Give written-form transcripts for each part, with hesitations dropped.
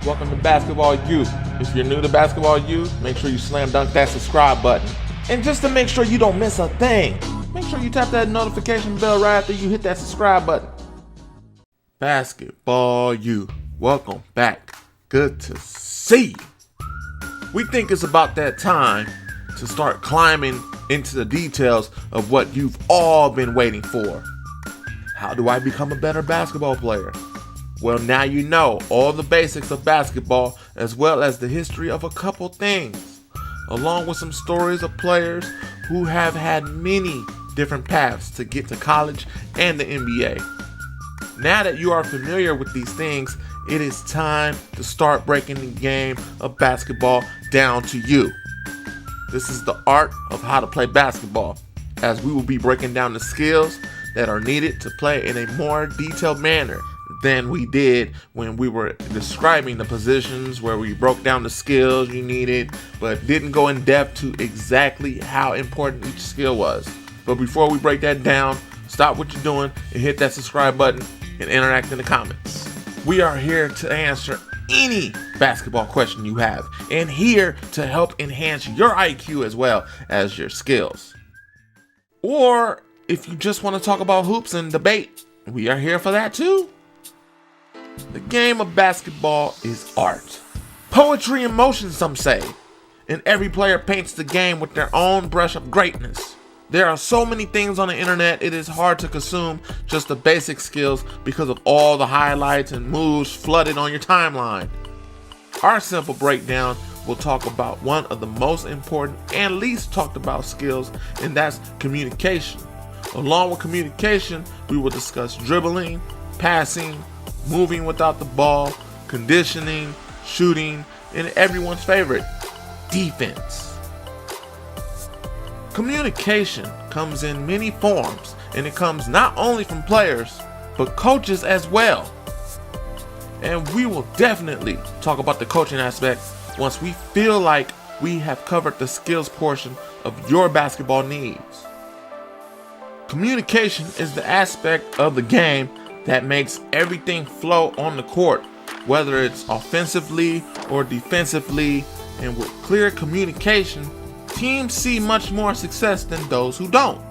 Welcome to Basketball U. If you're new to Basketball U, make sure you slam dunk that subscribe button. And just to make sure you don't miss a thing, make sure you tap that notification bell right after you hit that subscribe button. Basketball U, welcome back. Good to see you. We think it's about that time to start climbing into the details of what you've all been waiting for. How do I become a better basketball player? Well, now you know all the basics of basketball as well as the history of a couple things, along with some stories of players who have had many different paths to get to college and the NBA. Now that you are familiar with these things, it is time to start breaking the game of basketball down to you. This is the art of how to play basketball, as we will be breaking down the skills that are needed to play in a more detailed manner than we did when we were describing the positions, where we broke down the skills you needed but didn't go in depth to exactly how important each skill was. But before we break that down, stop what you're doing and hit that subscribe button and interact in the comments. We are here to answer any basketball question you have, and here to help enhance your IQ as well as your skills. Or if you just want to talk about hoops and debate, we are here for that too. The game of basketball is art. Poetry in motion, some say. And every player paints the game with their own brush of greatness. There are so many things on the internet, it is hard to consume just the basic skills because of all the highlights and moves flooded on your timeline. Our simple breakdown will talk about one of the most important and least talked about skills, and that's communication. Along with communication, we will discuss dribbling, passing, moving without the ball, conditioning, shooting, and everyone's favorite, defense. Communication comes in many forms, and it comes not only from players, but coaches as well. And we will definitely talk about the coaching aspect once we feel like we have covered the skills portion of your basketball needs. Communication is the aspect of the game that makes everything flow on the court, whether it's offensively or defensively, and with clear communication, teams see much more success than those who don't.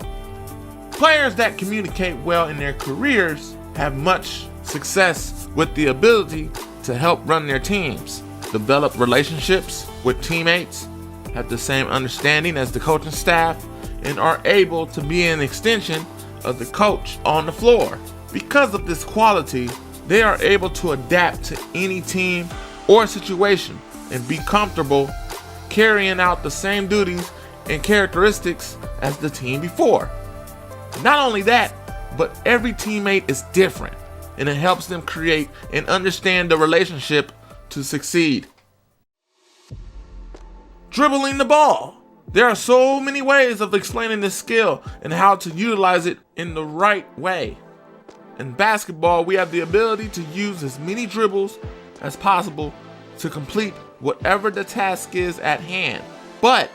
Players that communicate well in their careers have much success with the ability to help run their teams, develop relationships with teammates, have the same understanding as the coaching staff, and are able to be an extension of the coach on the floor. Because of this quality, they are able to adapt to any team or situation and be comfortable carrying out the same duties and characteristics as the team before. Not only that, but every teammate is different, and it helps them create and understand the relationship to succeed. Dribbling the ball. There are so many ways of explaining this skill and how to utilize it in the right way. In basketball, we have the ability to use as many dribbles as possible to complete whatever the task is at hand. But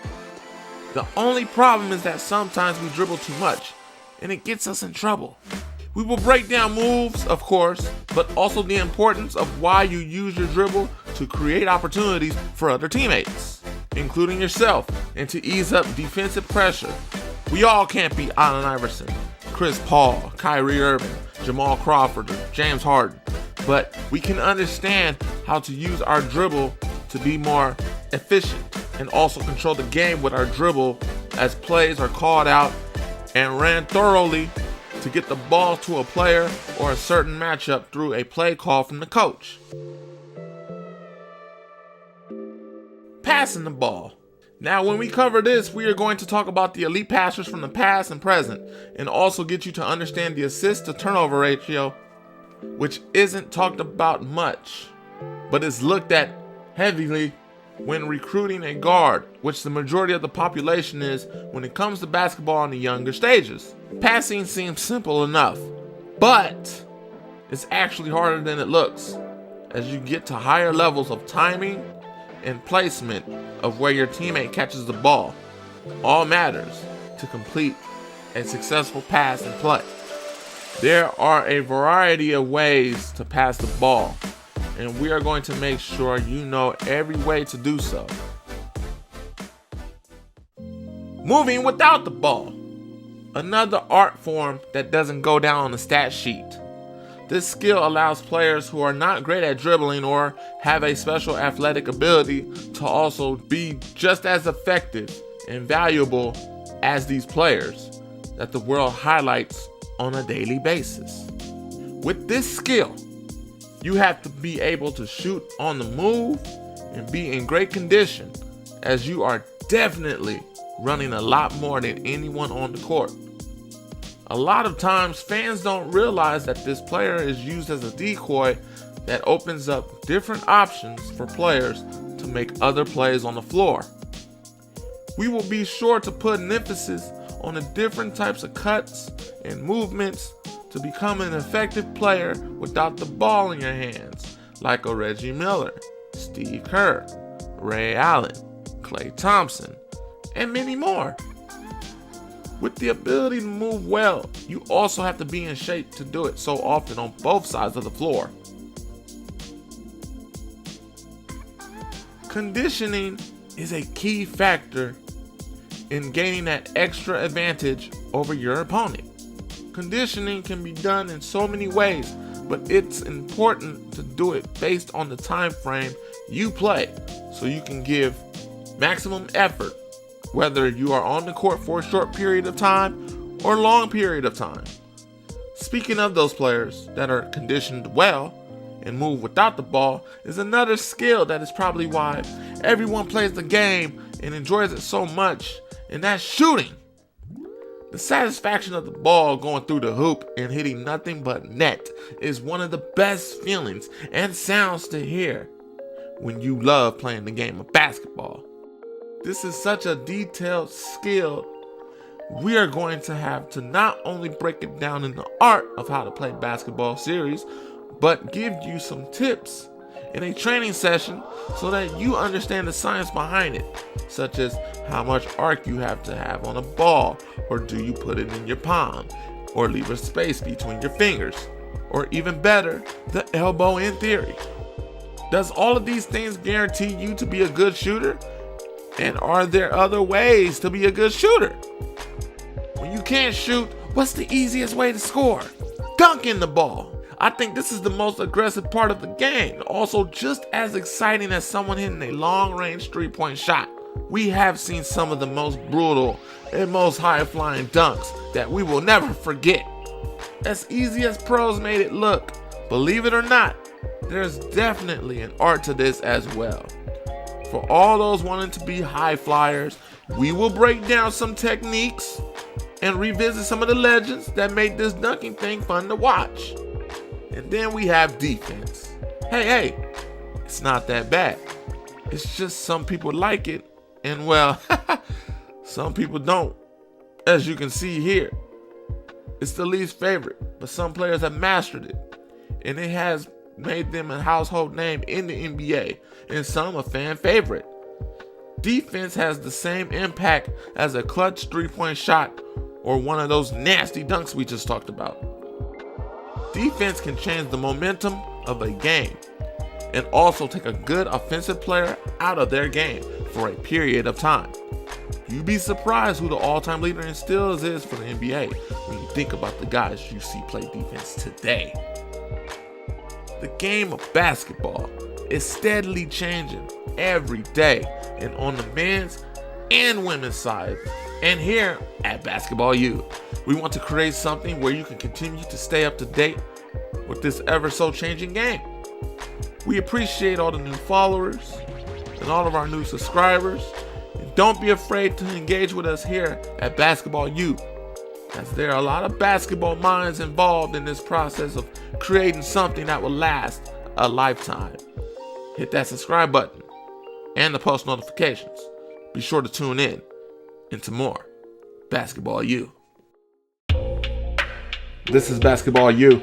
the only problem is that sometimes we dribble too much, and it gets us in trouble. We will break down moves, of course, but also the importance of why you use your dribble to create opportunities for other teammates, including yourself, and to ease up defensive pressure. We all can't be Allen Iverson, Chris Paul, Kyrie Irving, Jamal Crawford, or James Harden, but we can understand how to use our dribble to be more efficient and also control the game with our dribble as plays are called out and ran thoroughly to get the ball to a player or a certain matchup through a play call from the coach. Passing the ball. Now, when we cover this, we are going to talk about the elite passers from the past and present, and also get you to understand the assist to turnover ratio, which isn't talked about much, but is looked at heavily when recruiting a guard, which the majority of the population is when it comes to basketball in the younger stages. Passing seems simple enough, but it's actually harder than it looks as you get to higher levels of timing and placement of where your teammate catches the ball. All matters to complete a successful pass and play. There are a variety of ways to pass the ball, and we are going to make sure you know every way to do so. Moving without the ball. Another art form that doesn't go down on the stat sheet. This skill allows players who are not great at dribbling or have a special athletic ability to also be just as effective and valuable as these players that the world highlights on a daily basis. With this skill, you have to be able to shoot on the move and be in great condition, as you are definitely running a lot more than anyone on the court. A lot of times fans don't realize that this player is used as a decoy that opens up different options for players to make other plays on the floor. We will be sure to put an emphasis on the different types of cuts and movements to become an effective player without the ball in your hands, like a Reggie Miller, Steve Kerr, Ray Allen, Klay Thompson, and many more. With the ability to move well, you also have to be in shape to do it so often on both sides of the floor. Conditioning is a key factor in gaining that extra advantage over your opponent. Conditioning can be done in so many ways, but it's important to do it based on the time frame you play so you can give maximum effort, whether you are on the court for a short period of time or a long period of time. Speaking of those players that are conditioned well and move without the ball, is another skill that is probably why everyone plays the game and enjoys it so much, and that's shooting. The satisfaction of the ball going through the hoop and hitting nothing but net is one of the best feelings and sounds to hear when you love playing the game of basketball. This is such a detailed skill. We are going to have to not only break it down in the art of how to play basketball series, but give you some tips in a training session so that you understand the science behind it, such as how much arc you have to have on a ball, or do you put it in your palm, or leave a space between your fingers, or even better, the elbow in theory. Does all of these things guarantee you to be a good shooter? And are there other ways to be a good shooter? When you can't shoot, what's the easiest way to score? Dunking the ball. I think this is the most aggressive part of the game. Also just as exciting as someone hitting a long-range three-point shot. We have seen some of the most brutal and most high-flying dunks that we will never forget. As easy as pros made it look, believe it or not, there's definitely an art to this as well. For all those wanting to be high flyers, we will break down some techniques and revisit some of the legends that made this dunking thing fun to watch. And then we have defense. Hey, it's not that bad. It's just some people like it, and well, some people don't. As you can see here, it's the least favorite, but some players have mastered it, and it has made them a household name in the NBA, and some a fan favorite. Defense has the same impact as a clutch three-point shot or one of those nasty dunks we just talked about. Defense can change the momentum of a game and also take a good offensive player out of their game for a period of time. You'd be surprised who the all-time leader in steals is for the NBA when you think about the guys you see play defense today. The game of basketball is steadily changing every day, and on the men's and women's side. And here at Basketball U, we want to create something where you can continue to stay up to date with this ever so changing game. We appreciate all the new followers and all of our new subscribers. And don't be afraid to engage with us here at Basketball U, as there are a lot of basketball minds involved in this process of creating something that will last a lifetime. Hit that subscribe button and the post notifications. Be sure to tune in into more Basketball U. This is Basketball U.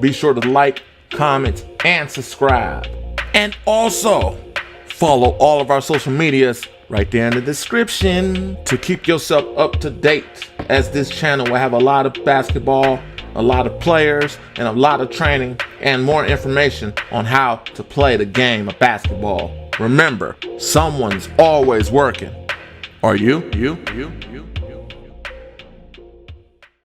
Be sure to like, comment, and subscribe. And also follow all of our social medias right there in the description to keep yourself up to date, as this channel will have a lot of basketball a lot of players, and a lot of training and more information on how to play the game of basketball. Remember, someone's always working. Are you?